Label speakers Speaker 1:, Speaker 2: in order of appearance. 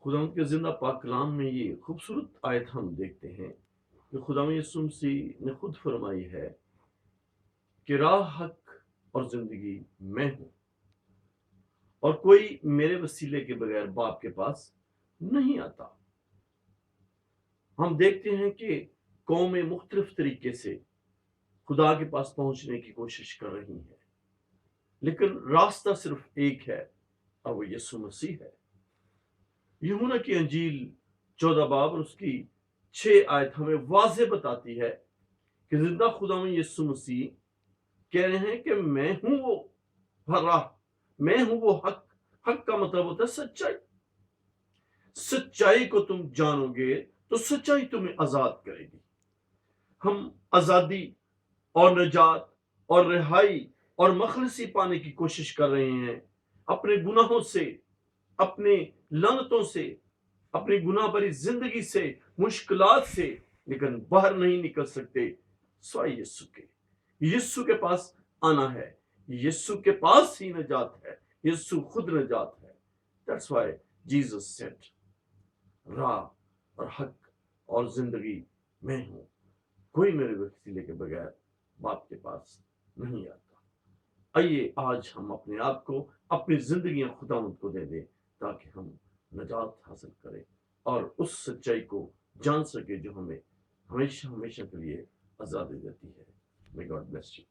Speaker 1: खुदावंद के ज़िंदा पाक कलाम में ये खूबसूरत आयत हम देखते हैं कि खुदावंद यीशु मसीह ने खुद फरमाई है कि राह, हक और ज़िंदगी मैं हूँ, और कोई मेरे वसीले के बगैर बाप के पास नहीं आता। हम देखते हैं कि कौमें मुख्तलिफ तरीके से खुदा के पास पहुंचने की कोशिश कर रही हैं, लेकिन रास्ता सिर्फ एक है और वो यीशु मसीह है। यूहन्ना की अंजील 14 बाब और उसकी 6 आयत हमें वाज़े बताती है कि जिंदा खुदावंद यीशु मसीह कह रहे हैं कि मैं हूं वो राह, मैं हूं वो हक। हक का मतलब होता है सच्चाई। सच्चाई को तुम जानोगे तो सच्चाई तुम्हें आजाद करेगी। हम आजादी और निजात और रिहाई और मखलसी पाने की कोशिश कर रहे हैं अपने गुनाहों से, अपने लानतों से, अपनी गुनाह भरी जिंदगी से, मुश्किलात से, लेकिन बाहर नहीं निकल सकते सिवाय यीशु के। यीशु के पास आना है, यीशु के पास ही निजात है, यीशु खुद निजात है। दैट्स व्हाई जीसस सेड, राह और हक और जिंदगी मैं हूं, कोई मेरे वसीले के बगैर बाप के पास नहीं आता। आइए आज हम अपने आप को, अपनी जिंदगियां खुदावंद को दे दें ताकि हम निजात हासिल करें और उस सच्चाई को जान सके जो हमें हमेशा हमेशा के लिए आजादी देती है। May God bless you.